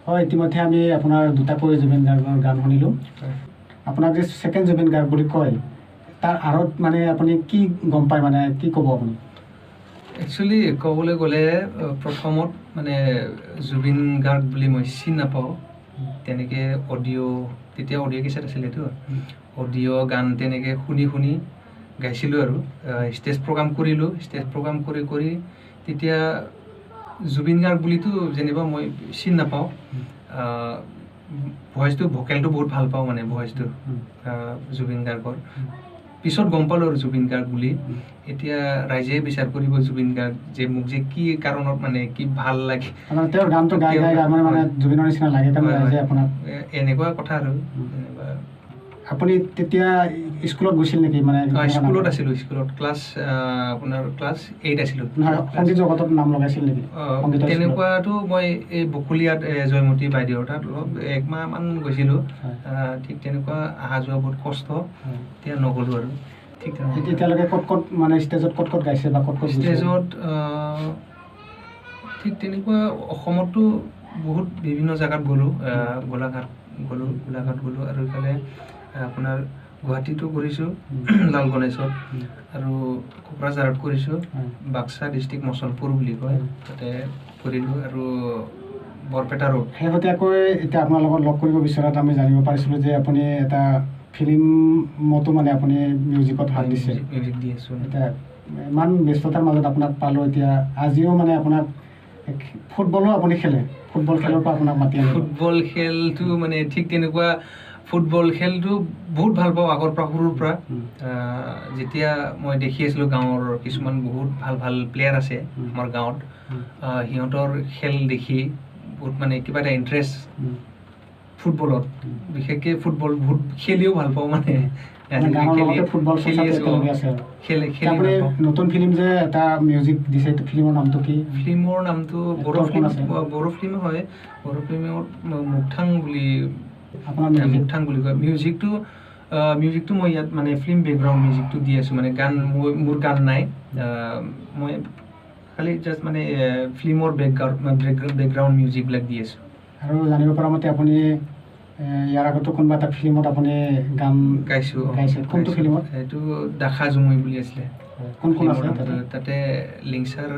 হয় ইতিমধ্যে আমি আপোনাৰ দুটাকৈ জুবিন গাৰ্গৰ গান শুনিলোঁ। আপোনাক যে ছেকেণ্ড জুবিন গাৰ্গ বুলি কয় তাৰ আঁৰত মানে আপুনি কি গম পায়, মানে কি ক'ব আপুনি? একচুৱেলি ক'বলৈ গ'লে প্ৰথমত মানে জুবিন গাৰ্গ বুলি মই চিনি নাপাওঁ। তেনেকৈ তেতিয়া অডিঅ' কেছেট আছিলেতো, অডিঅ' গান তেনেকৈ শুনি গাইছিলোঁ আৰু ষ্টেজ প্ৰগ্ৰাম কৰিলোঁ। ষ্টেজ প্ৰগ্ৰাম কৰি তেতিয়া জুবিন গাৰ্গ বুলিতো যেনিবা মই চিনি নাপাওঁ। ভইচটো ভোকেলটো বহুত ভাল পাওঁ, মানে ভইচটো জুবিন গাৰ্গৰ। পিছত গম পালোঁ আৰু জুবিন গাৰ্গ বুলি। এতিয়া ৰাইজে বিচাৰ কৰিব জুবিন গাৰ্গ যে মোক যে কি কাৰণত মানে কি ভাল লাগে, তেওঁৰ গানটো গাই মানে জুবিনৰ নিচিনা লাগে কাৰণে ৰাইজে আপোনাক এনেকুৱা কথা আৰু। আপুনি তেতিয়া স্কুলত গৈছিল নেকি? মানে স্কুলত আছিলোঁ, স্কুলত আপোনাৰ ক্লাছ 8 আছিলোঁ। সংগীত জগতত নাম লগাইছিল নেকি? তেনেকুৱাটো মই এই বকুলীয়াত জয়মতী বাইদেউৰ তাত অলপ 1 মাহমান গৈছিলোঁ। ঠিক তেনেকুৱা অহা যোৱা বহুত কষ্ট, এতিয়া নগ'লোঁ আৰু। ঠিক এতিয়ালৈকে ক'ত মানে ষ্টেজত ক'ত গাইছে বা ক'ত ষ্টেজত ঠিক তেনেকুৱা অসমতো বহুত বিভিন্ন জেগাত গ'লোঁ। গোলাঘাট গ'লোঁ আৰু ইফালে আপোনাৰ গুৱাহাটীতো কৰিছোঁ, লাল গণেশত, আৰু কোকৰাঝাৰত কৰিছোঁ, বাক্সা ডিষ্ট্ৰিক্ট মচলপুৰ বুলি কয় তাতে কৰিলোঁ, আৰু বৰপেটা ৰোড। শেহতীয়াকৈ এতিয়া আপোনাৰ লগত লগ কৰিব বিচৰাত আমি জানিব পাৰিছিলোঁ যে আপুনি এটা ফিল্মতো মানে আপুনি মিউজিকত হাত দিছে। মিউজিক দি আছোঁ। এতিয়া ইমান ব্যস্ততাৰ মাজত আপোনাক পালোঁ। এতিয়া আজিও মানে আপোনাক ফুটবলো আপুনি খেলে, ফুটবল খেলৰ পৰা আপোনাক মাতি আনিলোঁ। ফুটবল খেলটো মানে ঠিক তেনেকুৱা, ফুটবল খেলটো বহুত ভাল পাওঁ আগৰ পৰা, সৰুৰ পৰা। যেতিয়া মই দেখি আছিলোঁ গাঁৱৰ কিছুমান বহুত ভাল প্লেয়াৰ আছে আমাৰ গাঁৱত, সিহঁতৰ খেল দেখি বহুত মানে কিবা এটা ইণ্টাৰেষ্ট ফুটবলত, বিশেষকৈ ফুটবল বহুত খেলিও ভাল পাওঁ, মানে নতুন ফিল্ম যে এটা মিউজিক দিছে, ফিল্মৰ নামটো কি? ফিল্মৰ নামটো বড়ো ফিল্ম হয়। বড়ো ফিল্মত মুকথাং বুলি কয়। মিউজিকটো মই ইয়াত মানে ফিল্ম বেকগ্ৰাউণ্ড মিউজিকটো দি আছোঁ। মানে মোৰ গান নাই, মই খালি জাষ্ট মানে ফিল্মৰ বেকগ্ৰাউণ্ড মিউজিকবিলাক দি আছোঁ। আৰু জানিব পৰা মতে আপুনি ইয়াৰ আগতো কোনোবা এটা ফিল্মত আপুনি গান গাইছে, কোনটো ফিল্মত? এইটো দাখা জুমুই বুলি আছিলে। কোন আছে তাতে লিংচাৰ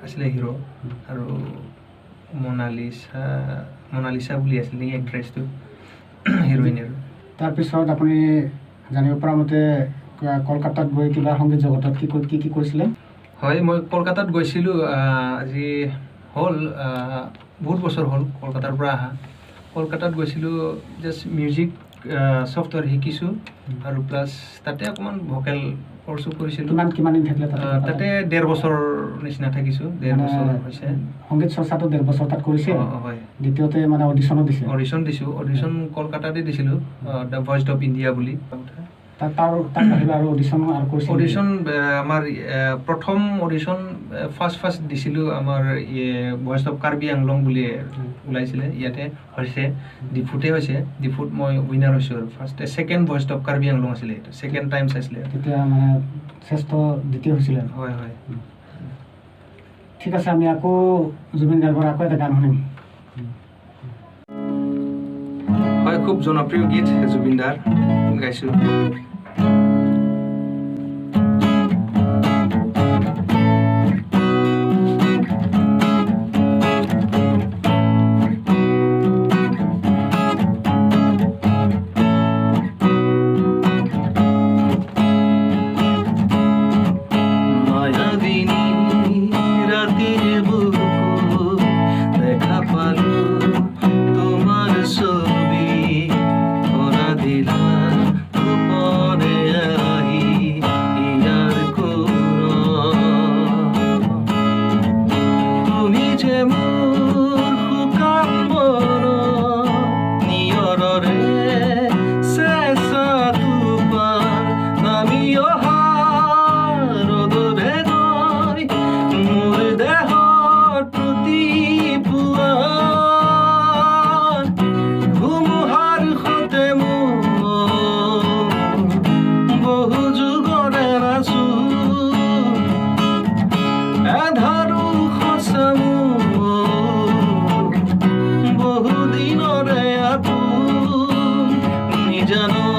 আছিলে হিৰো, আৰু মনালিছা বুলি আছিলে এক্ট্ৰেছটো, হিৰইন। আৰু তাৰপিছত আপুনি জানিব পৰা মতে কলকাতাত গৈ কিবা সংগীত জগতত কি কৰিছিলে? হয়, মই কলকাতাত গৈছিলোঁ। আজি হ'ল বহুত বছৰ হ'ল কলকাতাৰ পৰা অহা। কলকাতাত গৈছিলোঁ, জাষ্ট মিউজিক ছফ্টৱেৰ শিকিছোঁ, আৰু প্লাছ তাতে অকণমান ভোকেল কৰ্চো কৰিছিলোঁ। কিমান দিন থাকিলে তাতে 1.5 বছৰ নিচিনা থাকিছোঁ। 1.5 বছৰ হৈছে। সংগীত চৰ্চাটো 1.5 বছৰ তাত কৰিছে? হয়। দ্বিতীয়তে মানে অডিশ্যনো দিছে? অডিশ্যন কলকাতাতে দিছিলোঁ, দ্য ভইচ অফ ইণ্ডিয়া বুলি। তাৰ বাহিৰে আৰু অডিশ্যন আমাৰ প্ৰথম অডিশ্যন ফাৰ্ষ্ট দিছিলোঁ আমাৰ ভইচ অফ কাৰ্বি আংলং বুলি ওলাইছিলে, ইয়াতে হৈছে, ডিফুতে হৈছে। ডিফুত মই উইনাৰ হৈছোঁ আৰু first. Second voice of Karbi Anglong আছিলে, এইটো ছেকেণ্ড টাইম চাইছিলে। তেতিয়া মানে শ্ৰেষ্ঠ দ্বিতীয় হৈছিলে? হয়। ঠিক আছে, আমি আকৌ জুবিন গাৰ্গৰ আকৌ এটা গান শুনিম। হয়, খুব জনপ্ৰিয় গীত জুবিন দাৰ গাইছোঁ। দিলা গোপনে জানো